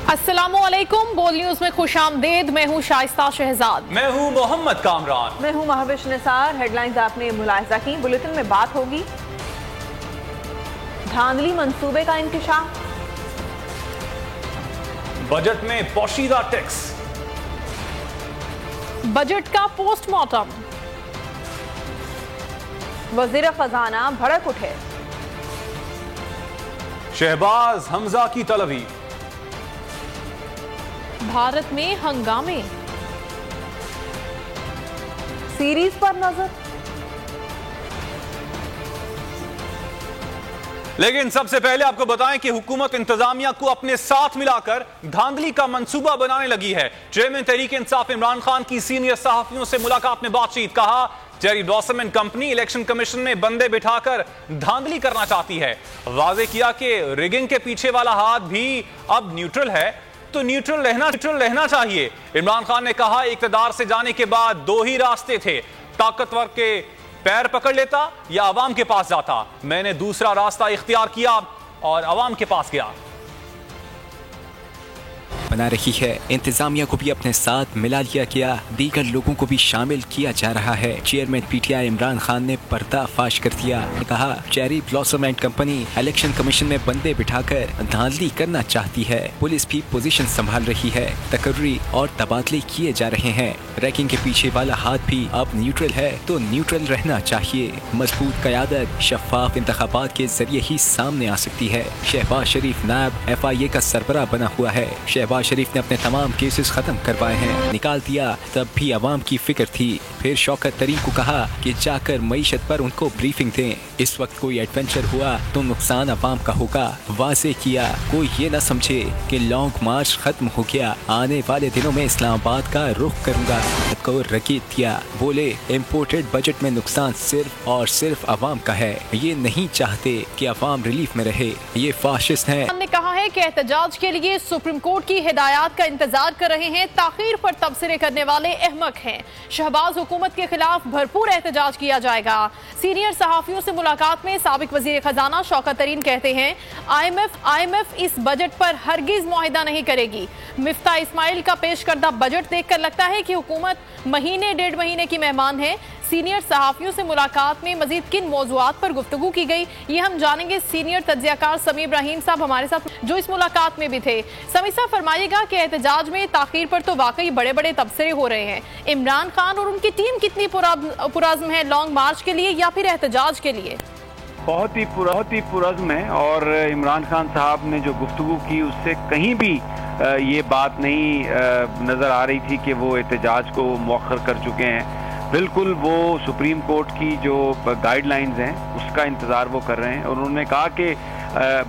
अस्सलामुअलैकुम, बोल न्यूज में खुशामदीद। मैं हूँ शाइस्ता शहजाद। मैं हूँ मोहम्मद कामरान। मैं हूँ महविश निसार। हेडलाइंस आपने मुलाहिजा की, बुलेटिन में बात होगी। धांधली मंसूबे का इंकशाफ, बजट में पोशीदा टैक्स, बजट का पोस्टमार्टम, वजीर खजाना भड़क उठे, शहबाज हमजा की तलबी, भारत में हंगामे, सीरीज पर नजर। लेकिन सबसे पहले आपको बताएं कि हुकूमत इंतजामिया को अपने साथ मिलाकर धांधली का मंसूबा बनाने लगी है। चेयरमैन तहरीक इंसाफ इमरान खान की सीनियर सहाफियों से मुलाकात में बातचीत, कहा cherry blossom and company election commission में बंदे बिठाकर धांधली करना चाहती है। वाजे किया कि रिगिंग के पीछे वाला हाथ भी अब न्यूट्रल है, तो न्यूट्रल रहना चाहिए। इमरान खान ने कहा इक्तदार से जाने के बाद दो ही रास्ते थे, ताकतवर के पैर पकड़ लेता या अवाम के पास जाता। मैंने दूसरा रास्ता इख्तियार किया और अवाम के पास गया। बना रही है, इंतजामिया को भी अपने साथ मिला लिया गया, दीगर लोगों को भी शामिल किया जा रहा है। चेयरमैन पीटीआई इमरान खान ने पर्दाफाश कर दिया, कहा cherry blossom and company election commission में बंदे बिठाकर धांधली करना चाहती है। पुलिस भी पोजीशन संभाल रही है, तकर्री और तबादले किए जा रहे हैं। रैंकिंग के पीछे वाला हाथ भी अब न्यूट्रल है, तो न्यूट्रल रहना चाहिए। मजबूत क़यादत शफाफ इंतखाबात के जरिए ही सामने आ सकती है। शहबाज शरीफ नायब FIA का सरबराह बना हुआ है। शहबाज शरीफ ने अपने तमाम केसेस खत्म करवाए हैं, निकाल दिया, तब भी अवाम की फिक्र थी। फिर शौकत तरीन को कहा कि जाकर मईशत पर उनको ब्रीफिंग दें। इस वक्त कोई एडवेंचर हुआ तो नुकसान अवाम का होगा। वाजे किया कोई ये न समझे कि लॉन्ग मार्च खत्म हो गया, आने वाले दिनों में इस्लामाबाद का रुख करूंगा को रकीब किया। बोले इम्पोर्टेड बजट में नुकसान सिर्फ और सिर्फ अवाम का है, ये नहीं चाहते कि अवाम रिलीफ में रहे, ये फाशिस्ट हैं। हमने कहा है कि एहतजाज के लिए सुप्रीम कोर्ट की हिदायत का इंतजार कर रहे हैं। ताखीर पर तबसरे करने वाले अहमक हैं। शहबाज हुकूमत के खिलाफ भरपूर एहतजाज किया जाएगा। सीनियर सहाफियों से मुलाकात में साबिक वजीर खजाना शौकत तरीन कहते हैं IMF इस बजट पर हरगिज मुआहिदा नहीं करेगी। मिफ्ता इस्माइल का पेश करदा बजट देखकर लगता है कि हुकूमत महीने डेढ़ महीने की मेहमान है। सीनियर सहाफियों से मुलाकात में मजीद किन मौज़ूआत पर गुफ्तगू की गई, ये हम जानेंगे। सीनियर तज्ज़ियाकार समी इब्राहिम साहब हमारे साथ जो इस मुलाकात में भी थे। समी साहब फरमाइएगा कि एहतजाज में ताखीर पर तो वाकई बड़े बड़े तबसरे हो रहे हैं। इमरान खान और उनकी टीम कितनी पुरअज़्म है लॉन्ग मार्च के लिए या फिर एहतजाज के लिए? बहुत ही पुरअज़्म है और इमरान खान साहब ने जो गुफ्तगू की उससे कहीं भी ये बात नहीं नज़र आ रही थी कि वो एहतजाज को मौखर कर चुके हैं। बिल्कुल वो सुप्रीम कोर्ट की जो गाइडलाइंस हैं उसका इंतज़ार वो कर रहे हैं। और उन्होंने कहा कि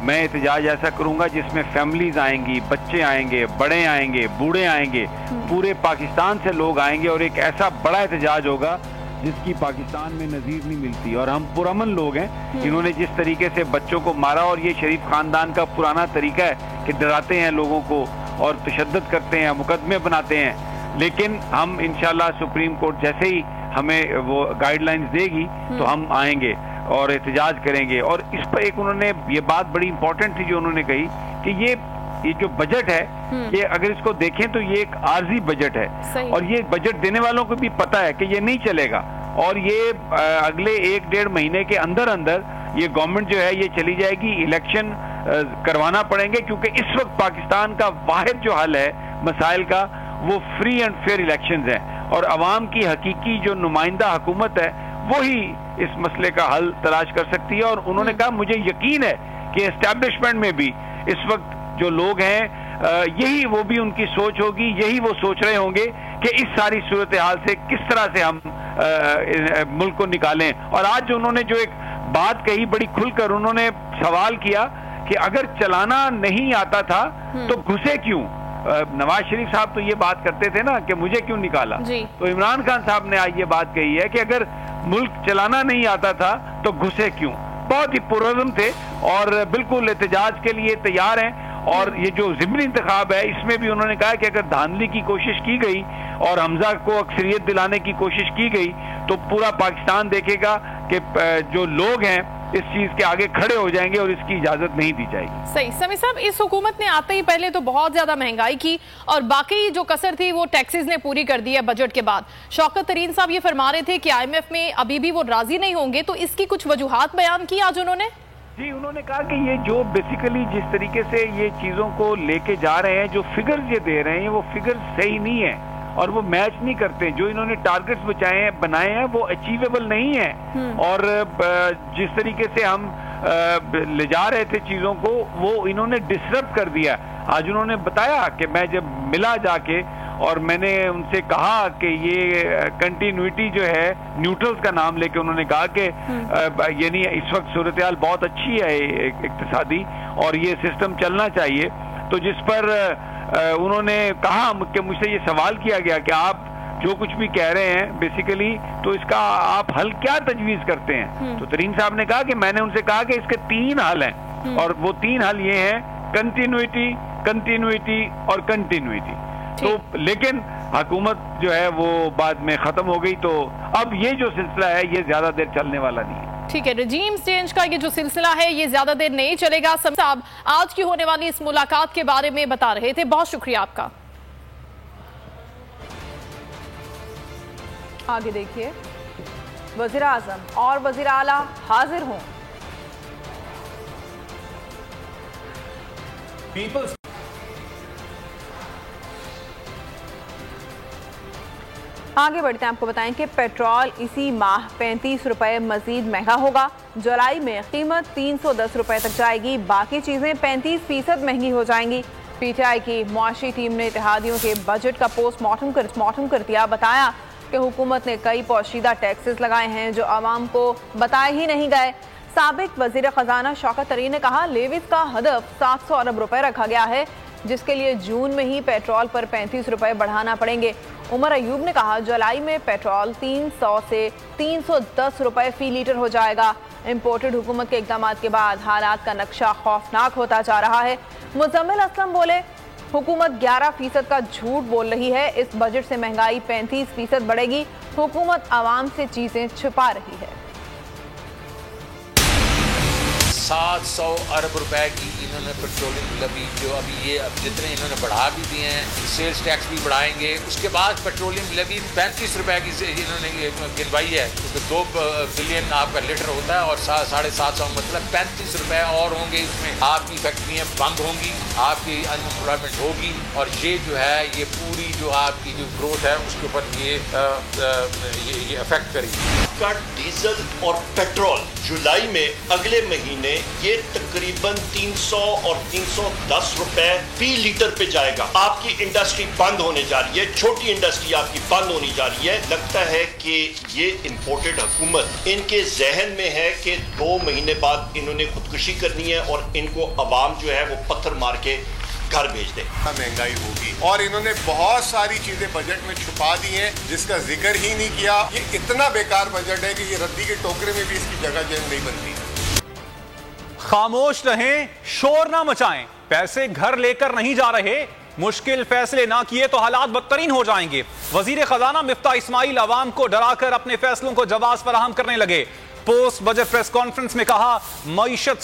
मैं एहतजाज ऐसा करूँगा जिसमें फैमिलीज़ आएंगी, बच्चे आएंगे, बड़े आएंगे, बूढ़े आएंगे, पूरे पाकिस्तान से लोग आएंगे और एक ऐसा बड़ा एहतजाज होगा जिसकी पाकिस्तान में नज़ीर नहीं मिलती। और हम पुरअमन लोग हैं। इन्होंने जिस तरीके से बच्चों को मारा, और ये शरीफ खानदान का पुराना तरीका है कि डराते हैं लोगों को और तशद्दुद करते हैं, मुकदमे बनाते हैं। लेकिन हम इंशाल्लाह सुप्रीम कोर्ट जैसे ही हमें वो गाइडलाइंस देगी तो हम आएंगे और एहतजाज करेंगे। और इस पर एक उन्होंने ये बात बड़ी इंपॉर्टेंट थी जो उन्होंने कही कि ये जो बजट है ये अगर इसको देखें तो ये एक आर्जी बजट है और ये बजट देने वालों को भी पता है कि ये नहीं चलेगा और ये अगले एक डेढ़ महीने के अंदर अंदर ये गवर्नमेंट जो है ये चली जाएगी। इलेक्शन करवाना पड़ेंगे क्योंकि इस वक्त पाकिस्तान का वाहिद जो हल है मसाइल का वो फ्री एंड फेयर इलेक्शंस हैं और अवाम की हकीकी जो नुमाइंदा हुकूमत है वही इस मसले का हल तलाश कर सकती है। और उन्होंने कहा मुझे यकीन है कि एस्टैब्लिशमेंट में भी इस वक्त जो लोग हैं यही वो भी उनकी सोच होगी, यही वो सोच रहे होंगे कि इस सारी सूरत हाल से किस तरह से हम मुल्क को निकालें। और आज जो उन्होंने जो एक बात कही बड़ी खुलकर, उन्होंने सवाल किया कि अगर चलाना नहीं आता था तो घुसे क्यों। नवाज शरीफ साहब तो ये बात करते थे ना कि मुझे क्यों निकाला, तो इमरान खान साहब ने आज ये बात कही है कि अगर मुल्क चलाना नहीं आता था तो घुसे क्यों। बहुत ही पुरअज़्म थे और बिल्कुल एहतजाज के लिए तैयार हैं। और ये जो ज़िमनी इंतखाब है इसमें भी उन्होंने कहा कि अगर धांधली की कोशिश की गई और हमजा को अक्सरियत दिलाने की कोशिश की गई तो पूरा पाकिस्तान देखेगा कि जो लोग हैं इस चीज के आगे खड़े हो जाएंगे और इसकी इजाजत नहीं दी जाएगी। सही। समीर साहब, इस हुकूमत ने आते ही पहले तो बहुत ज्यादा महंगाई की और बाकी जो कसर थी वो टैक्सेस ने पूरी कर दी है बजट के बाद। शौकत तरीन साहब ये फरमा रहे थे कि IMF में अभी भी वो राजी नहीं होंगे, तो इसकी कुछ वजूहात बयान की आज उन्होंने। जी, उन्होंने कहा कि ये जो बेसिकली जिस तरीके से ये चीजों को लेके जा रहे हैं, जो फिगर्स ये दे रहे हैं, वो फिगर्स सही नहीं है और वो मैच नहीं करते। जो इन्होंने टारगेट्स बनाए हैं वो अचीवेबल नहीं है। और जिस तरीके से हम ले जा रहे थे चीजों को, वो इन्होंने डिसरप्ट कर दिया। आज उन्होंने बताया कि मैं जब मिला जाके और मैंने उनसे कहा कि ये कंटिन्यूटी जो है, न्यूट्रल्स का नाम लेके उन्होंने कहा कि यानी इस वक्त सूरत हाल बहुत अच्छी है इक्तिसादी और ये सिस्टम चलना चाहिए। तो जिस पर उन्होंने कहा कि मुझसे ये सवाल किया गया कि आप जो कुछ भी कह रहे हैं बेसिकली तो इसका आप हल क्या तजवीज करते हैं। तो तरीन साहब ने कहा कि मैंने उनसे कहा कि इसके 3 हल हैं और वो 3 हल ये हैं, कंटिन्यूटी, कंटिन्यूटी और कंटिन्यूटी। तो लेकिन हुकूमत जो है वो बाद में खत्म हो गई, तो अब ये जो सिलसिला है ये ज्यादा देर चलने वाला नहीं है। ठीक है, रजीम चेंज का ये जो सिलसिला है ये ज्यादा देर नहीं चलेगा। साहब, आज की होने वाली इस मुलाकात के बारे में बता रहे थे, बहुत शुक्रिया आपका। आगे देखिए, वज़ीर आज़म और वज़ीर आला हाजिर हों। पीपल्स आगे बढ़ते हैं, आपको बताएं कि पेट्रोल इसी माह 35 रुपए मजीद महंगा होगा। जुलाई में कीमत 310 रुपए तक जाएगी, बाकी चीजें 35% महंगी हो जाएंगी। PTI की मुआशी टीम ने इत्तेहादियों के बजट का पोस्टमार्टम कर दिया। बताया कि हुकूमत ने कई पोशीदा टैक्सेस लगाए हैं जो आवाम को बताए ही नहीं गए। साबिक वजीर खजाना शौकत तरीन ने कहा, लेविस का हदफ 700 अरब रुपए रखा गया है, जिसके लिए जून में ही पेट्रोल पर 35 रुपए बढ़ाना पड़ेंगे। उमर अयूब ने कहा, जुलाई में पेट्रोल 300 से 310 रुपए फी लीटर हो जाएगा। इम्पोर्टेड हुकूमत के इक़दाम के बाद हालात का नक्शा खौफनाक होता जा रहा है। मुजम्मिल असलम बोले, हुकूमत 11% का झूठ बोल रही है, इस बजट से महंगाई 35% बढ़ेगी, हुकूमत आवाम से चीजें छुपा रही है। 700 अरब रुपए की इन्होंने पेट्रोलियम लेवी जो अभी ये जितने इन्होंने बढ़ा भी दिए हैं, सेल्स टैक्स भी बढ़ाएंगे। उसके बाद पेट्रोलियम लेवी 35 रुपए की इन्होंने गिनवाई है, क्योंकि 2 बिलियन आपका लीटर होता है और 750 मतलब 35 रुपए और होंगे। इसमें आपकी फैक्ट्रियाँ बंद होंगी, आपकी अनएम्प्लॉयमेंट होगी और ये जो है ये पूरी जो आपकी जो ग्रोथ है उसके ऊपर ये अफेक्ट करेगी। डीजल और पेट्रोल जुलाई में अगले महीने ये तकरीबन 300 और 310 रुपए फी लीटर पे जाएगा। आपकी इंडस्ट्री बंद होने जा रही है, छोटी इंडस्ट्री आपकी बंद होने जा रही है। लगता है कि ये इंपोर्टेड हुकूमत इनके जहन में है कि 2 महीने बाद इन्होंने खुदकुशी करनी है और इनको अवाम जो है वो पत्थर मार के घर भेज दे। महंगाई होगी और इन्होंने बहुत सारी चीजें बजट में छुपा दी हैं जिसका जिक्र ही नहीं किया। ये इतना बेकार बजट है कि ये रद्दी के टोकरे में भी इसकी जगह नहीं बनती। खामोश रहें, शोर ना मचाएं, पैसे घर लेकर नहीं जा रहे, मुश्किल फैसले ना किए तो हालात बदतरीन हो जाएंगे। वजीर खजाना मिफ्ता इस्माइल अवाम को डराकर अपने फैसलों को जवाब फराहम करने लगे। पोस्ट बजट प्रेस कॉन्फ्रेंस में कहा, मईशत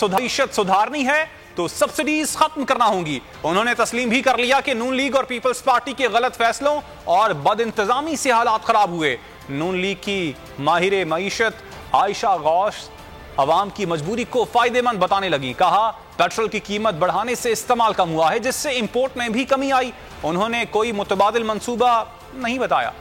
सुधारनी है तो सब्सिडीज खत्म करना होंगी। उन्होंने तस्लीम भी कर लिया कि नून लीग और पीपल्स पार्टी के गलत फैसलों और बदइंतजामी से हालात खराब हुए। नून लीग की माहिर मईशत आयशा गौश अवाम की मजबूरी को फायदेमंद बताने लगी। कहा, पेट्रोल की कीमत बढ़ाने से इस्तेमाल कम हुआ है, जिससे इंपोर्ट में भी कमी आई। उन्होंने कोई मुतबादिल मंसूबा नहीं बताया।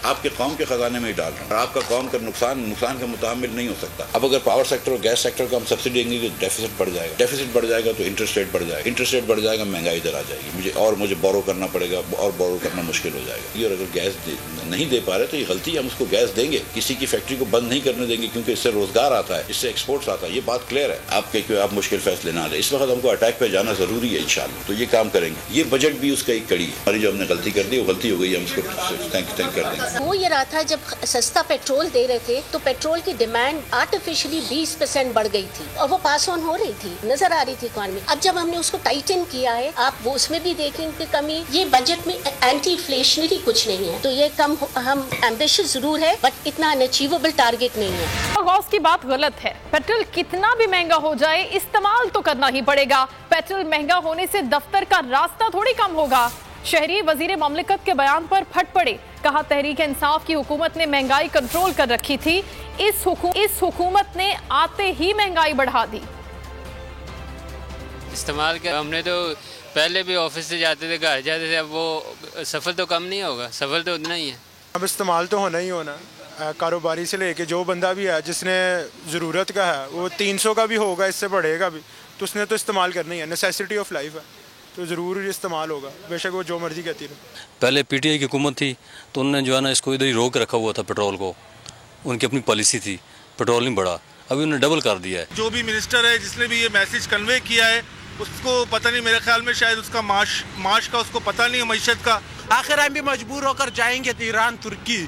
आपके कौम के खजाने में ही डाल रहे हैं और आपका कौम का नुकसान का मुतामिल नहीं हो सकता। अब अगर पावर सेक्टर और गैस सेक्टर को हम सब्सिडी देंगे तो डेफिसिट बढ़ जाएगा, डेफिसिट बढ़ जाएगा तो इंटरेस्ट रेट बढ़ जाएगा, इंटरेस्ट रेट बढ़ जाएगा, महंगाई इधर आ जाएगी, मुझे बोरो करना पड़ेगा और बोरो करना मुश्किल हो जाएगा। और अगर गैस नहीं दे पा रहे तो ये गलती, हम उसको गैस देंगे, किसी की फैक्ट्री को बंद नहीं करने देंगे, क्योंकि इससे रोजगार आता है, इससे एक्सपोर्ट्स आता है। ये बात क्लियर है। आप मुश्किल फैसले ना लें। इस वक्त हमको अटैक पे जाना जरूरी है इंशाल्लाह, तो ये काम करेंगे। ये बजट भी उसका एक कड़ी है। हमारी जो हमने गलती कर दी वो गलती हो गई, हम उसको थैंक कर देंगे। हो ये रहा था जब सस्ता पेट्रोल दे रहे थे तो पेट्रोल की डिमांड आर्टिफिशियली 20% बढ़ गई थी और वो पास ऑन हो रही थी, नजर आ रही थी इकोनॉमी। अब जब हमने उसको टाइटन किया है, आप वो उसमें भी देखेंगे कमी। ये बजट में एंटी इन्फ्लेशनरी कुछ नहीं है, तो ये कम हम एम्बिशियस जरूर है बट इतना अनअचीवेबल टारगेट नहीं है। गौस की बात गलत है। पेट्रोल कितना भी महंगा हो जाए इस्तेमाल तो करना ही पड़ेगा। पेट्रोल महंगा होने से दफ्तर का रास्ता थोड़ी कम होगा। शहरी वजीर ममलिकत के बयान पर फट पड़े, कहा तहरीक इंसाफ की हुकूमत ने महंगाई कंट्रोल कर रखी थी, इस हुकूमत ने आते ही महंगाई बढ़ा दी। इस्तेमाल कर हमने तो पहले भी ऑफिस से जाते थे, घर जाते थे, अब वो सफर तो कम नहीं होगा, सफर तो उतना ही है। अब इस्तेमाल तो होना ही होना, कारोबारी से लेके जो बंदा भी है जिसने ज़रूरत का है वो 300 का भी होगा, इससे बढ़ेगा भी, तो उसने तो इस्तेमाल करना ही है, नेसेसिटी ऑफ लाइफ है, तो ज़रूर इस्तेमाल होगा, बेशक वो जो मर्जी कहती रहे। पहले पीटीआई की हुकूमत थी तो उन्होंने जो है ना इसको इधर ही रोक रखा हुआ था, पेट्रोल को, उनकी अपनी पॉलिसी थी, पेट्रोल नहीं बढ़ा, अभी उन्होंने डबल कर दिया है। जो भी मिनिस्टर है जिसने भी ये मैसेज कन्वे किया है उसको पता नहीं, मेरे ख्याल में शायद उसका माश का उसको पता नहीं है, मईशत का। आखिर हम भी मजबूर होकर जाएंगे ईरान तुर्की।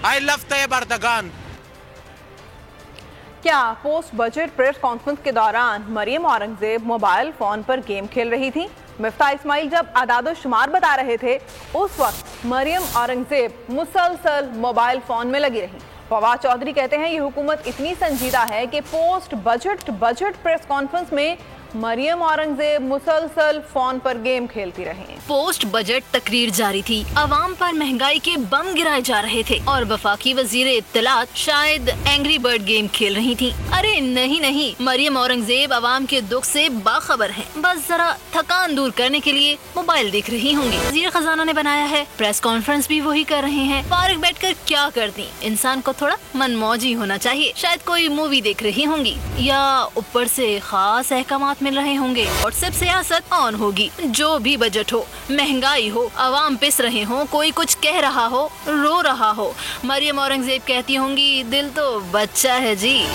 I love Tayyip Erdogan. क्या पोस्ट बजट प्रेस कॉन्फ्रेंस के दौरान मरियम औरंगजेब मोबाइल फोन पर गेम खेल रही थी? मिफ्ता इस्माइल जब आदादो शुमार बता रहे थे उस वक्त मरियम औरंगजेब मुसलसल मोबाइल फोन में लगी रही। फवाद चौधरी कहते हैं ये हुकूमत इतनी संजीदा है कि पोस्ट बजट प्रेस कॉन्फ्रेंस में मरियम औरंगजेब मुसलसल फोन पर गेम खेलती रही। पोस्ट बजट तकरीर जारी थी, आवाम पर महंगाई के बम गिराए जा रहे थे और वफाकी वजीर इत्तलात शायद एंग्री बर्ड गेम खेल रही थी। अरे नहीं, मरियम औरंगजेब आवाम के दुख से बाखबर हैं, बस जरा थकान दूर करने के लिए मोबाइल देख रही होंगी। वजीर खजाना ने बनाया है, प्रेस कॉन्फ्रेंस भी वही कर रहे हैं, फारिग बैठकर क्या करती। इंसान को थोड़ा मनमौजी होना चाहिए, शायद कोई मूवी देख रही होंगी या ऊपर से खास अहकाम मिल रहे होंगे। व्हाट्सएप सियासत ऑन होगी, जो भी बजट हो, महंगाई हो, आवाम पिस रहे हो, कोई कुछ कह रहा हो, रो रहा हो, मरियम औरंगजेब कहती होंगी दिल तो बच्चा है जी।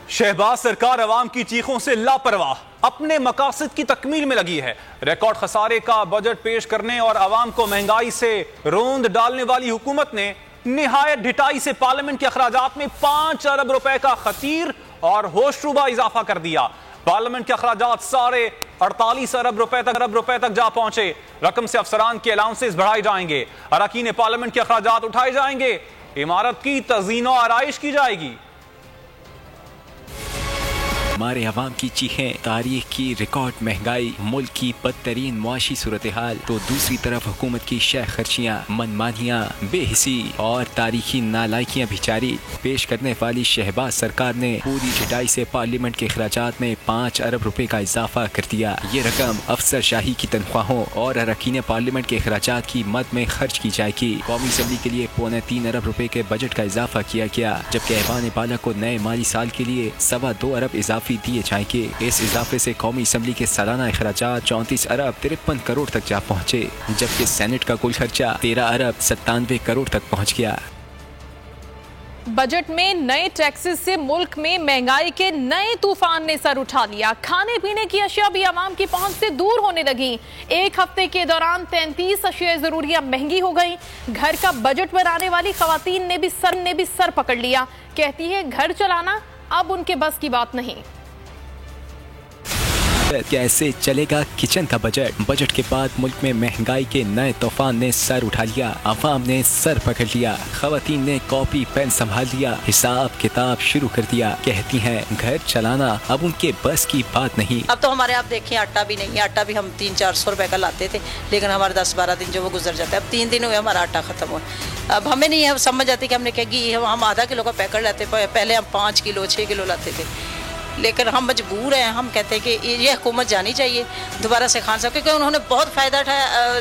शहबाज सरकार अवाम की चीखों से लापरवाह, अपने मकासद की तकमील में लगी है। रिकॉर्ड खसारे का बजट पेश करने और अवाम को महंगाई से रोंद डालने वाली हुकूमत ने निहायत ढिठाई से पार्लियामेंट के अखराजात में 5 अरब रुपए का खतीर और होशरुबा इजाफा कर दिया। पार्लियामेंट के अखराजात सारे 48 अरब रुपए तक जा पहुंचे। रकम से अफसरान के अलाउंसेस बढ़ाए जाएंगे, अरकान पार्लियामेंट के अखराजात उठाए जाएंगे, इमारत की तज़ीन और आराइश की जाएगी। हमारे अवाम की चीखें, तारीख की रिकॉर्ड महंगाई, मुल्क की बदतरीन मुआशी सूरत हाल, तो दूसरी तरफ हुकूमत की शह खर्चियाँ, मनमानियाँ, बेहिसी और तारीखी नालायकियाँ भी जारी। पेश करने वाली शहबाज सरकार ने पूरी ढिठाई से पार्लियामेंट के अखराजात में 5 अरब रुपए का इजाफा कर दिया। ये रकम अफसर शाही की तनख्वाहों और अरकान पार्लियामेंट के अखराजात की मद में खर्च की जाएगी। कौमी असम्बली के लिए 3.25 अरब रुपए के बजट का इजाफा किया गया, जबकि ऐवान बाला को नए माली साल के लिए 2.25 अरब इजाफा दिए जाएंगे। इस इजाफे से कौमी असम्बली के सालाना अखराजात 34 अरब 53 करोड़ तक जा पहुँचे, जबकि सेनेट का कुल खर्चा 13 अरब 97 करोड़ तक पहुँच गया। बजट में नए टैक्सेस से मुल्क में महंगाई के नए तूफान ने सर उठा लिया। खाने पीने की अशिया भी आवाम की पहुंच से दूर होने लगी। एक हफ्ते के दौरान 33 अशिया जरूरियां महंगी हो गई। घर का बजट बनाने वाली खवातीन ने भी सर पकड़ लिया। कहती है घर चलाना अब उनके बस की बात नहीं। कैसे चलेगा किचन का बजट के बाद मुल्क में महंगाई के नए तूफान ने सर उठा लिया। अवाम ने सर पकड़ लिया, खवातीन ने कॉपी पेन संभाल लिया, हिसाब किताब शुरू कर दिया। कहती हैं घर चलाना अब उनके बस की बात नहीं। अब तो हमारे आप देखें आटा भी नहीं है, आटा भी हम 300-400 रुपए का लाते थे, लेकिन हमारे 10-12 दिन जो वो गुजर जाता है। अब 3 दिन हुए हमारा आटा खत्म हुआ। अब हमें नहीं है समझ आती कि हमने क्या की, हम आधा किलो का पैकेट लाते, पहले हम 5 किलो 6 किलो लाते थे, लेकिन हम मजबूर हैं। हम कहते हैं कि ये हुकूमत जानी चाहिए दोबारा से खान साहब, क्योंकि उन्होंने बहुत फायदा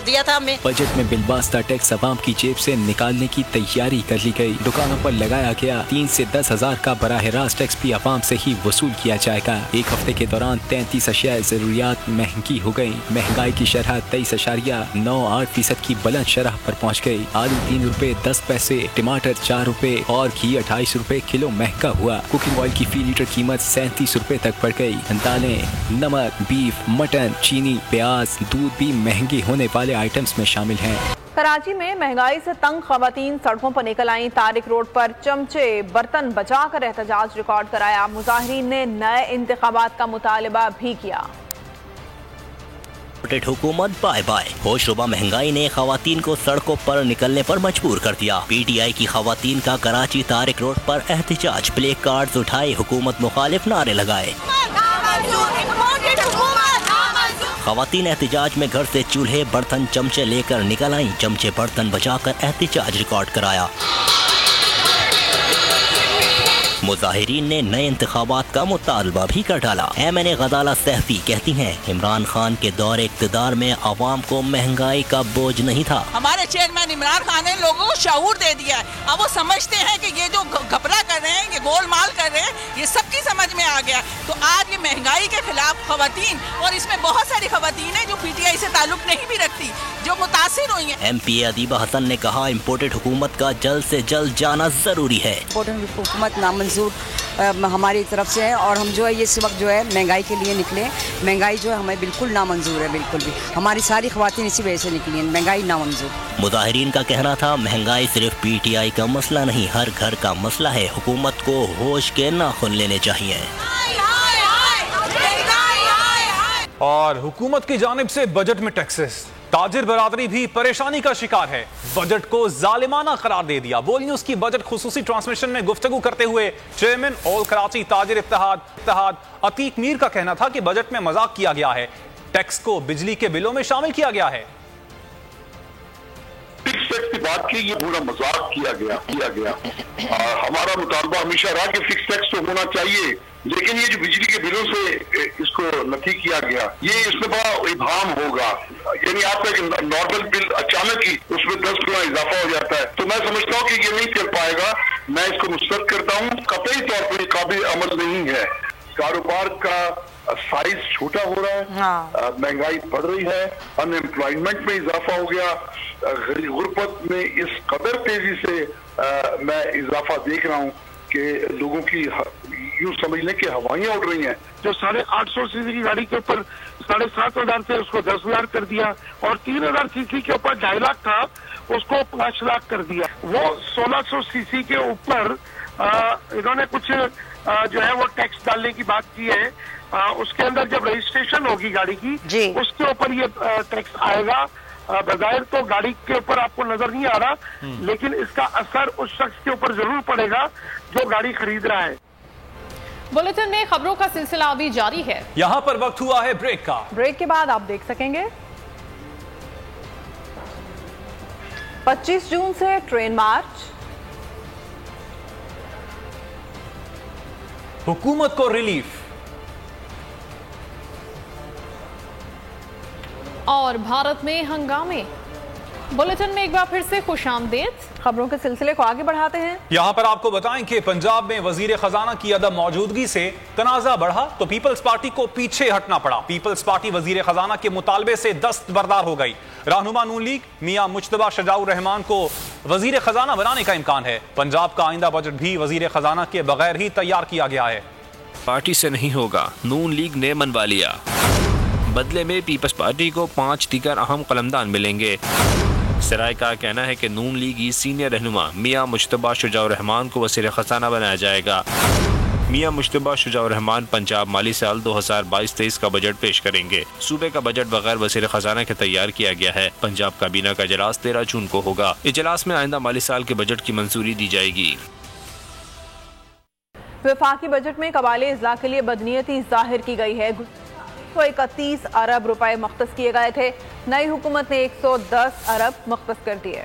दिया था हमें। बजट में बिलवास्ता टैक्स अवाम की जेब से निकालने की तैयारी कर ली गई। दुकानों पर लगाया गया 3 से 10 हजार का बराह रास्त टैक्स भी अवाम से ही वसूल किया जाएगा। एक हफ्ते के दौरान 33 अशिया जरूरियात महंगी हो गयी। महंगाई की शरह 23.98% की बुलंद शरह पर पहुँच गयी। आलू 3 रुपए 10 पैसे, टमाटर 4 रुपए और घी 28 रुपए किलो महंगा हुआ। कुकिंग ऑयल की फी लीटर कीमत 37 रुपए तक बढ़ गई। दालें, नमक, बीफ, मटन, चीनी, प्याज, दूध भी महंगे होने वाले आइटम्स में शामिल हैं। कराची में महंगाई से तंग खवातीन सड़कों पर निकल आई। तारिक रोड पर चमचे बर्तन बचाकर एहतजाज रिकॉर्ड कराया। मुजाहिरीन ने नए इंतखाबात का मुतालबा भी किया। हुकूमत बाय बाय। होशरुबा महंगाई ने खवातीन को सड़कों पर निकलने पर मजबूर कर दिया। PTI की खवातीन का कराची तारिक रोड पर एहतजाज, प्ले कार्ड्स उठाए, हुकूमत मुखालिफ नारे लगाए। खवातीन एहतजाज में घर से चूल्हे बर्तन चमचे लेकर निकल आई। चमचे बर्तन बचाकर एहतजाज रिकॉर्ड कराया। मुजाहिरीन ने नए इंतखाबात का मुतालबा भी कर डाला। MNA गजाला सहफी कहती हैं, इमरान खान के दौरे इक़्तिदार में अवाम को महंगाई का बोझ नहीं था। हमारे चेयरमैन इमरान खान ने लोगों को शऊर दे दिया है। अब वो समझते हैं कि ये जो घपला कर रहे हैं, ये गोलमाल कर रहे हैं, ये सबकी समझ में आ गया। तो आज ये महंगाई के खिलाफ खवातीन, और इसमें बहुत सारी खवातीन है जो PTI से ताल्लुक नहीं भी रखती, जो मुतासिर हुई है। MPA अदीबा हसन ने कहा, इम्पोर्टेड हुकूमत का जल्द से जल्द जाना जरूरी है। इम्पोर्टेड हुकूमत नामंजूर हमारी तरफ से है, और हम जो है ये इस वक्त जो है महंगाई के लिए निकले। महंगाई जो है हमें बिल्कुल नामंजूर है, बिल्कुल भी। हमारी सारी खवातीन इसी वजह से निकली हैं, महंगाई नामंजूर। मुजाहिरीन का कहना था, महंगाई सिर्फ PTI का मसला नहीं, हर घर का मसला है। हुकूमत को होश के नाखून लेने चाहिए। और हुकूमत की जानिब से बजट में टैक्सेस, ताजिर बरादरी भी परेशानी का शिकार है। बजट को जालिमाना करार दे दिया। बोल न्यूज की बजट खुसूसी ट्रांसमिशन में गुफ्तगू करते हुए चेयरमैन ऑल कराची ताजिर इत्तेहाद अतीक मीर का कहना था कि बजट में मजाक किया गया है। टैक्स को बिजली के बिलों में शामिल किया गया है। फिक्स टैक्स की बात की, ये पूरा मजाक किया गया। हमारा मुतालबा हमेशा रहा कि फिक्स टैक्स तो होना चाहिए, लेकिन ये जो बिजली के बिलों से इसको नफी किया गया, ये इसमें बड़ा इबाम होगा। यानी आपका एक नॉर्मल बिल अचानक ही उसमें 10 गुना इजाफा हो जाता है। तो मैं समझता हूँ कि ये नहीं कर पाएगा। मैं इसको मुस्तरद करता हूँ। कतई तौर पर ये काबिल अमल नहीं है। कारोबार का साइज छोटा हो रहा है, महंगाई बढ़ रही है, अनएम्प्लॉयमेंट में इजाफा हो गया, गुर्बत में इस कदर तेजी से मैं इजाफा देख रहा हूँ कि लोगों की यूं समझ लें कि हवाइयां उड़ रही हैं। जो 850 सीसी की गाड़ी के ऊपर 7,500 से उसको 10,000 कर दिया, और 3,000 सीसी के ऊपर 2.5 लाख था, उसको 5 लाख कर दिया। वो 1,600 सीसी के ऊपर इन्होंने कुछ जो है वो टैक्स डालने की बात की है। उसके अंदर जब रजिस्ट्रेशन होगी गाड़ी की, उसके ऊपर ये टैक्स आएगा। बजाय तो गाड़ी के ऊपर आपको नजर नहीं आ रहा, लेकिन इसका असर उस शख्स के ऊपर जरूर पड़ेगा जो गाड़ी खरीद रहा है। बुलेटिन में खबरों का सिलसिला अभी जारी है। यहाँ पर वक्त हुआ है ब्रेक का। ब्रेक के बाद आप देख सकेंगे 25 जून से ट्रेन मार्च, हुकूमत को रिलीफ, और भारत में हंगामे। बुलेटिन में एक बार फिर से खुशामदीद। खबरों के सिलसिले को आगे बढ़ाते हैं। यहाँ पर आपको बताएं कि पंजाब में वजीर खजाना की अदम मौजूदगी से तनाजा बढ़ा तो पीपल्स पार्टी को पीछे हटना पड़ा। पीपल्स पार्टी वजीर खजाना के मुतालबे से दस्तबरदार हो गई। रहनुमा नून लीग मियां मुश्तबा शजाउर रहमान को वजीर खजाना बनाने का इम्कान है। पंजाब का आइंदा बजट भी वजीर खजाना के बगैर ही तैयार किया गया है। पार्टी से नहीं होगा, नून लीग ने मनवा लिया। बदले में पीपल्स पार्टी को 5 दीगर अहम कलमदान मिलेंगे। सराय का कहना है कि नून लीग की सीनियर रहनुमा मियां मुश्तबा शुजाउर रहमान को वज़ीर ख़ज़ाना बनाया जाएगा। मियां मुश्तबा शुजाउर रहमान पंजाब माली साल 2022-23 का बजट पेश करेंगे। सूबे का बजट बगैर वज़ीर ख़ज़ाना के तैयार किया गया है। पंजाब काबीना का इजलास 13 जून को होगा। इजलास में आइंदा माली साल के बजट की मंजूरी दी जाएगी। वफाकी बजट में कबाले इज़लाह के लिए बदनीयती जाहिर की गई है। 131 अरब रुपए मुख्तस किए गए थे। नई हुकूमत ने 110 अरब मुख्तस कर दिए।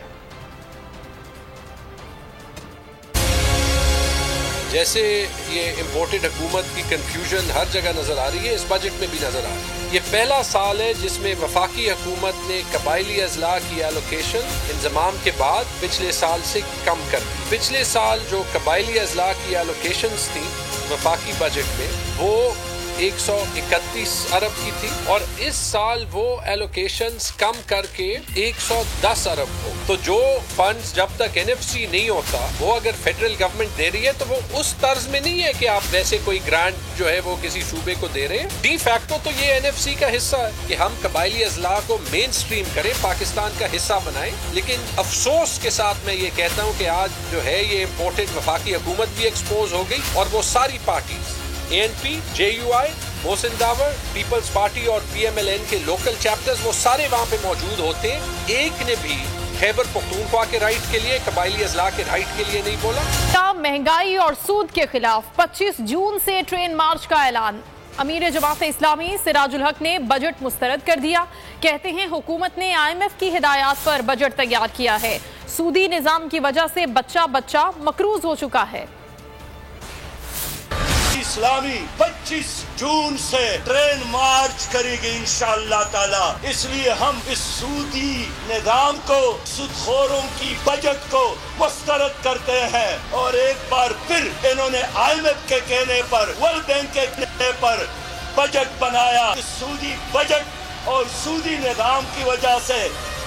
जैसे ये इम्पोर्टेड हुकूमत की कंफ्यूजन हर जगह नजर आ रही है, इस बजट में भी नजर आ रही है। ये पहला साल है जिसमें वफाकी हुकूमत ने कबायली अजला की एलोकेशन इंजमाम के बाद पिछले साल से कम कर दी। पिछले साल जो कबायली अजला की एलोकेशंस थी वफाकी बजट में, वो 131 अरब की थी और इस साल वो एलोकेशंस कम करके 110 अरब हो। तो जो फंड्स जब तक एनएफसी नहीं होता वो अगर फेडरल गवर्नमेंट दे रही है तो वो उस तर्ज में नहीं है कि आप वैसे कोई ग्रांट जो है वो किसी सूबे को दे रहे हैं। डी फैक्टो तो ये एनएफसी का हिस्सा है कि हम कबायली अजला को मेन स्ट्रीम करें, पाकिस्तान का हिस्सा बनाएं। लेकिन अफसोस के साथ मैं ये कहता हूँ कि आज जो है ये इम्पोर्टेड वफाकी हुकूमत भी एक्सपोज हो गई और वो सारी parties ANP, JUI, Mohsin Dawar, peoples party और PMLN के लोकल चैप्टर्स वो सारे वहाँ पे मौजूद होते हैं। एक ने भी खैबर पख्तूनख्वा के राइट के लिए, कबायली अजला के राइट के लिए नहीं बोला। महंगाई और सूद के खिलाफ 25 जून से ट्रेन मार्च का ऐलान। अमीर जमात इस्लामी सिराजुल हक ने बजट मुस्तरद कर दिया। कहते हैं हुकूमत ने IMF की हिदायत पर बजट तैयार किया है। सूदी निजाम की वजह से बच्चा बच्चा मकरूज हो चुका है। इस्लामी 25 जून से ट्रेन मार्च करेगी इंशाअल्लाह ताला। इसलिए हम इस सूदी निजाम को, सूदखोरों की बजट को मुस्तरद करते हैं। और एक बार फिर इन्होंने IMF के कहने पर, वर्ल्ड बैंक के कहने पर बजट बनाया। सूदी बजट और सूदी निजाम की वजह से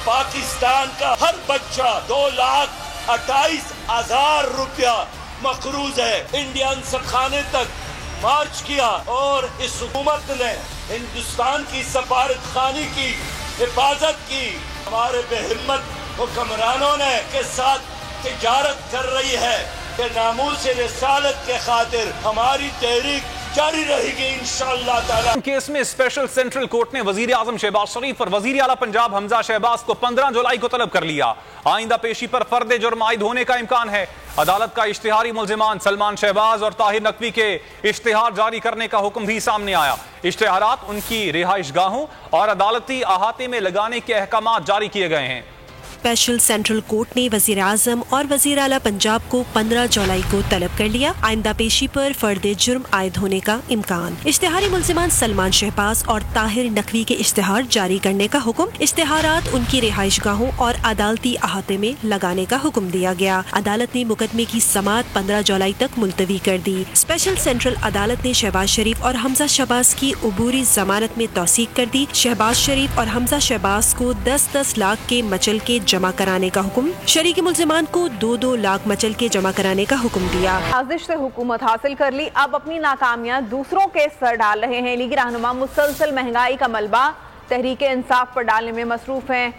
पाकिस्तान का हर बच्चा 2,28,000 रुपया मकरूज है। इंडियन सखाने तक मार्च किया और इस हुकूमत ने हिंदुस्तान की सफारत खानी की हिफाजत की। हमारे बेहिम्मत हुक्मरानों ने के साथ तिजारत कर रही है कि नामूस रिसालत के खातिर हमारी तहरीक जारी रहेगी इंशाअल्लाह ताला। केस में स्पेशल सेंट्रल कोर्ट ने वजीर आजम शहबाज शरीफ और वजीर आला पंजाब हमजा शहबाज को 15 जुलाई को तलब कर लिया। आइंदा पेशी पर फर्द जुर्म आयद होने का इम्कान है। अदालत का इश्तिहारी मुल्जिमान सलमान शहबाज और ताहिर नकवी के इश्तिहार जारी करने का हुक्म भी सामने आया। इश्तिहारात उनकी रिहाइश गाहों और अदालती अहाते में लगाने के अहकाम जारी किए गए हैं। स्पेशल सेंट्रल कोर्ट ने वजीर आजम और वजीर आला पंजाब को 15 जुलाई को तलब कर लिया। आइंदा पेशी पर फर्द जुर्म आयद होने का इम्कान। इश्तिहारी मुल्जिमान सलमान शहबाज और ताहिर नकवी के इश्तिहार जारी करने का हुक्म। इश्तिहारात उनकी रिहाइश गाहों और अदालती अहाते में लगाने का हुक्म दिया गया। अदालत ने मुकदमे की समाअत 15 जुलाई तक मुलतवी कर दी। स्पेशल सेंट्रल अदालत ने शहबाज शरीफ और हमजा शहबाज की उबूरी जमानत में तौसीक कर दी। शहबाज शरीफ और हमजा शहबाज को 10-10 लाख के मचल के जमा कराने का हुक्म। शरीकी मुल्जिमान को 2-2 लाख मचल के जमा कराने का हुक्म दिया। साजिश से हुकूमत हासिल कर ली, अब अपनी नाकामियां दूसरों के सर डाल रहे हैं। लीगी रहनुमा मुसलसल महंगाई का मलबा तहरीक इंसाफ पर डालने में मसरूफ हैं।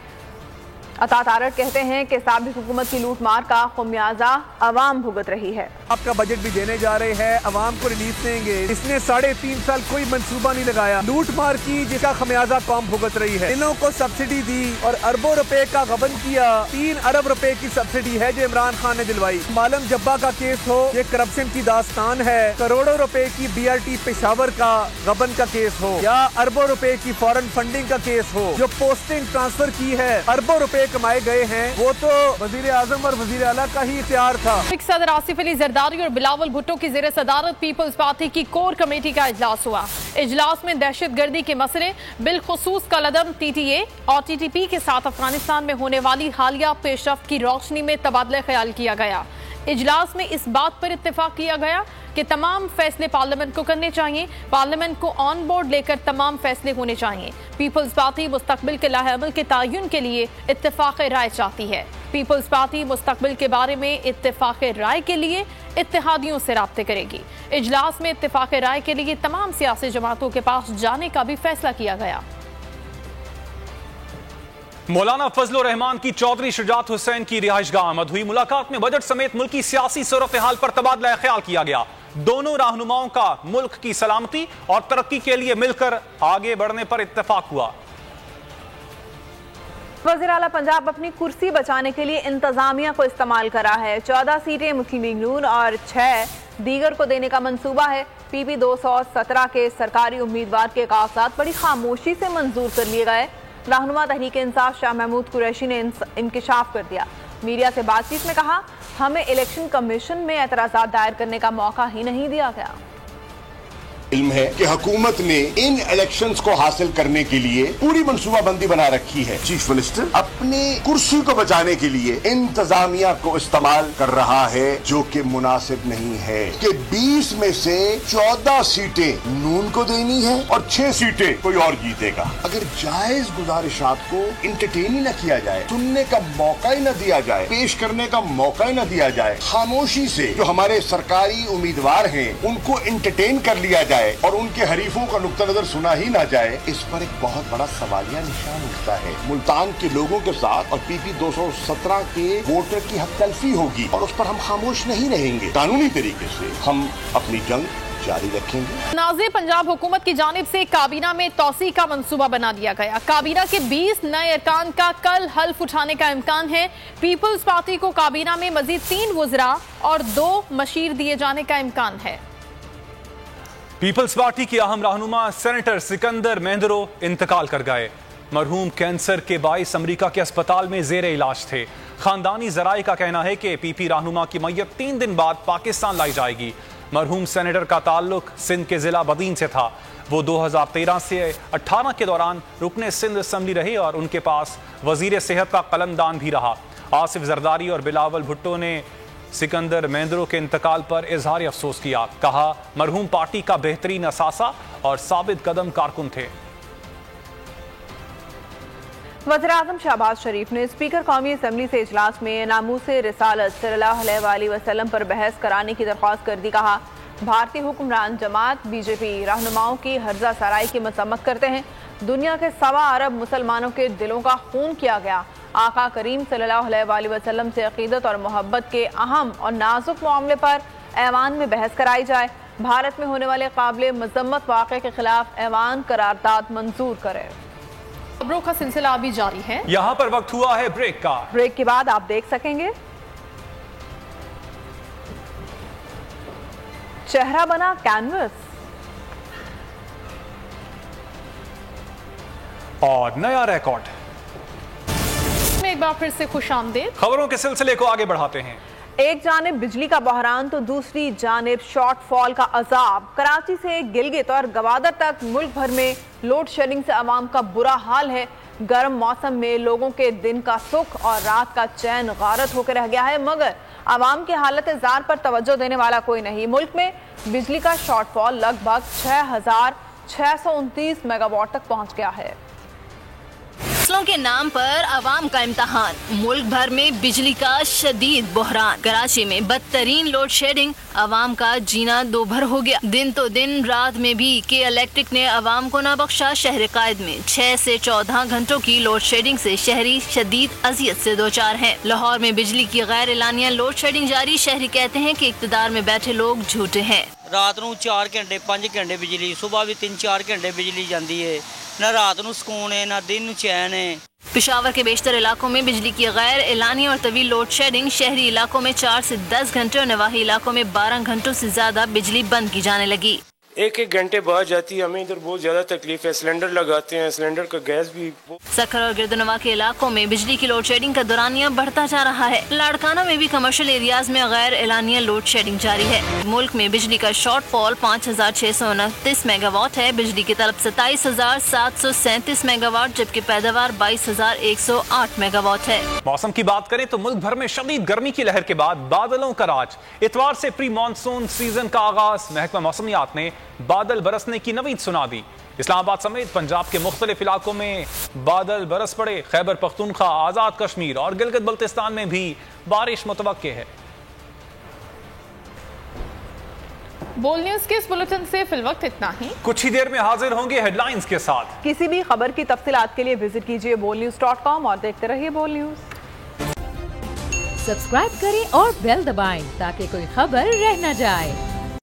अता तारक कहते हैं कि साबिक हुकूमत की लूट मार का खमियाजा अवाम भुगत रही है। आपका बजट भी देने जा रहे हैं, अवाम को रिलीफ देंगे। इसने 3.5 साल कोई मंसूबा नहीं लगाया, लूट मार की जिसका खमियाजा कौम भुगत रही है। इन्हों को सब्सिडी दी और अरबों रुपए का गबन किया। 3 अरब रुपए की सब्सिडी है जो इमरान खान ने दिलवाई। मालम जब्बा का केस हो, ये करप्शन की दास्तान है। करोड़ों रुपए की BRT पेशावर का गबन का केस हो या अरबों रुपए की फॉरेन फंडिंग का केस हो, जो पोस्टिंग ट्रांसफर की है, अरबों रुपए कमाए गए हैं, वो तो वजीर आजम और वजीर आला का ही इख्तियार था। सदर आसिफ अली जरदारी और बिलावल भुट्टो की ज़ेर सदारत पीपल्स पार्टी की कोर कमेटी का इजलास हुआ। इजलास में दहशतगर्दी के मसले, बिलखुसूस कलअदम TTA और TTP के साथ अफगानिस्तान में होने वाली हालिया पेशरफ्त की रोशनी में तबादला ख्याल किया गया। इजलास में इस बात पर इत्तेफाक किया गया कि तमाम फैसले पार्लियामेंट को करने चाहिए, पार्लियामेंट को ऑन बोर्ड लेकर तमाम फैसले होने चाहिए। पीपल्स पार्टी मुस्तकबिल के लाहेअमल के तयन के लिए इत्तेफाक राय चाहती है। पीपल्स पार्टी मुस्तकबिल के बारे में इत्तेफाक राय के लिए इत्तेहादियों से राब्ते करेगी। इजलास में इत्तेफाक राय के लिए तमाम सियासी जमातों के पास जाने का भी फैसला किया गया। मौलाना फजलुर रहमान की चौधरी शुजात हुसैन की रिहाइशगाह आमद हुई। मुलाकात में बजट समेत मुल्क की सियासी सूरत हाल पर तबादला ख्याल किया गया। दोनों रहनुमाओं का मुल्क की सलामती और तरक्की के लिए मिलकर आगे बढ़ने पर इत्तेफाक हुआ। वज़ीर आला पंजाब अपनी कुर्सी बचाने के लिए इंतजामिया को इस्तेमाल कर रहा है। 14 सीटें मुस्लिम लीग नून और 6 दीगर को देने का मंसूबा है। PP 217 के सरकारी उम्मीदवार के कागजात बड़ी खामोशी से मंजूर कर लिए गए। रहनुमा तहरीक इंसाफ शाह महमूद कुरैशी ने इंकशाफ कर दिया। मीडिया से बातचीत में कहा, हमें इलेक्शन कमीशन में एतराज़ात दायर करने का मौका ही नहीं दिया गया। इल्म है कि हुकूमत ने इन इलेक्शंस को हासिल करने के लिए पूरी मनसूबाबंदी बना रखी है। चीफ मिनिस्टर अपनी कुर्सी को बचाने के लिए इंतजामिया को इस्तेमाल कर रहा है, जो कि मुनासिब नहीं है कि 20 में से 14 सीटें नून को देनी है और 6 सीटें कोई और जीतेगा। अगर जायज गुजारिशात को इंटरटेन ही न किया जाए, सुनने का मौका ही न दिया जाए, पेश करने का मौका ही न दिया जाए, खामोशी से जो हमारे सरकारी उम्मीदवार हैं उनको इंटरटेन कर लिया जाए और उनके हरीफों का नुक्ता नजर सुना ही ना जाए, इस पर एक बहुत बड़ा सवालिया निशान उठता है। मुल्तान के लोगों के साथ और PP 217 के वोटर की हकतलफी होगी और उस पर हम खामोश नहीं रहेंगे। कानूनी तरीके से हम अपनी जंग जारी रखेंगे। नाज़िर पंजाब हुकूमत की जानिब से काबीना में तौसी का मंसूबा बना दिया गया। काबीना के 20 नए अरकान का कल हल्फ उठाने का इम्कान है। पीपल्स पार्टी को काबीना में मजीद 3 वज़रा और 2 मशीर दिए जाने का इम्कान है। पीपल्स पार्टी के अहम रहनुमा सेनेटर सिकंदर मेहंदरो इंतकाल कर गए। मरहूम कैंसर के बाइस अमरीका के अस्पताल में जेर इलाज थे। खानदानी जराये का कहना है कि PP रहनुमा की मैयत 3 दिन बाद पाकिस्तान लाई जाएगी। मरहूम सेनेटर का ताल्लुक सिंध के जिला बदीन से था। वो 2013 से 18 के दौरान रुकने सिंध असम्बली रहे और उनके पास वजीर सेहत का कलमदान भी रहा। आसिफ जरदारी और बिलावल भुट्टो ने सिकंदर मेहंदरो के इंतकाल पर इजहार अफसोस किया। कहा, मरहूम पार्टी का बेहतरीन असासा और साबित कदम कारकुन थे। वज़ीर-ए-आज़म शहबाज शरीफ ने स्पीकर कौमी असम्बली से इजलास में नामूसे रिसालत सल्लल्लाहु अलैहि वसल्लम पर बहस कराने की दरख्वास्त कर दी। कहा, भारतीय हुक्मरान जमात BJP रहनुमाओं की हर्जा सराई की मसम्मत करते हैं। दुनिया के 1.25 अरब मुसलमानों के दिलों का खून किया गया। आका करीम सल्लल्लाहु अलैहि वसल्लम से अकीदत और मोहब्बत के अहम और नाजुक मामले पर ऐवान में बहस कराई जाए। भारत में होने वाले काबिल मजम्मत वाक़े के खिलाफ ऐवान करारदाद मंजूर करे। खबरों का सिलसिला अभी जारी है। यहाँ पर वक्त हुआ है ब्रेक का। ब्रेक के बाद आप देख सकेंगे चेहरा बना कैनवस और नया रिकॉर्ड। एक बार फिर से खुशामदीद। खबरों के सिलसिले को आगे बढ़ाते हैं। एक जानिब बिजली का बहरान तो दूसरी जानिब शॉर्टफॉल का अजाब। कराची से गिलगित और गवादर तक मुल्क भर में लोड शेडिंग से आवाम का बुरा हाल है। गर्म मौसम में लोगों के दिन का सुख और रात का चैन गारत होकर रह गया है, मगर आवाम की हालत जार पर तवज्जो देने वाला कोई नहीं। मुल्क में बिजली का शॉर्टफॉल लगभग 6,629 मेगावाट तक पहुँच गया है। फसलों के नाम पर आवाम का इम्तहान। मुल्क भर में बिजली का शदीद बहरान। कराची में बदतरीन लोड शेडिंग, आवाम का जीना दोभर हो गया। दिन तो दिन, रात में भी के इलेक्ट्रिक ने आवाम को न बख्शा। शहर कायद में 6 से 14 घंटों की लोड शेडिंग से शहरी शदीद अजियत से दो चार हैं। लाहौर में बिजली की गैर एलानिया लोड शेडिंग जारी। शहरी कहते हैं कि इक़्तिदार में बैठे लोग झूठे हैं। रात ਨੂੰ 4 घंटे 5 घंटे बिजली, सुबह भी 3-4 घंटे बिजली जाती है। न रात ਨੂੰ सुकून है न दिन ਨੂੰ चैन है। पेशावर के बेशतर इलाकों में बिजली की गैर एलानी और तवील लोड शेडिंग। शहरी इलाकों में 4 से 10 घंटे और नवाही इलाकों में 12 घंटों से ज्यादा बिजली बंद की जाने लगी। 1-1 घंटे बाद जाती है। हमें इधर बहुत ज्यादा तकलीफ है। सिलेंडर लगाते हैं, सिलेंडर का गैस भी। सखर और गिरदनवा के इलाकों में बिजली की लोड शेडिंग का दौरानिया बढ़ता जा रहा है। लाड़काना में भी कमर्शियल एरियाज में गैर एलानिया लोड शेडिंग जारी है। मुल्क में बिजली का शॉर्टफॉल 5,629 मेगावाट है। बिजली की तलब 27,737 मेगावाट, जबकि पैदावार 22,108 मेगावाट है। मौसम की बात करें तो मुल्क भर में शदीद गर्मी की लहर के बाद बादलों का राज। इतवार से प्री मानसून सीजन का आगाज। महकमा मौसमियात ने बादल बरसने की नवीद सुना दी। इस्लामाबाद समेत पंजाब के मुख्तलिफ इलाकों में बादल बरस पड़े। खैबर पख्तूनख्वा, आजाद कश्मीर और गिलगित बल्तिस्तान में भी बारिश मुतवक्के है। बोल न्यूज के इस बुलेटिन से फिलवक्त इतना ही। कुछ ही देर में हाजिर होंगे हेडलाइंस के साथ। किसी भी खबर की तफसीलात के लिए विजिट कीजिए bolnews.com और देखते रहिए बोल न्यूज। सब्सक्राइब करें और बेल दबाएं ताकि कोई खबर रह न जाए।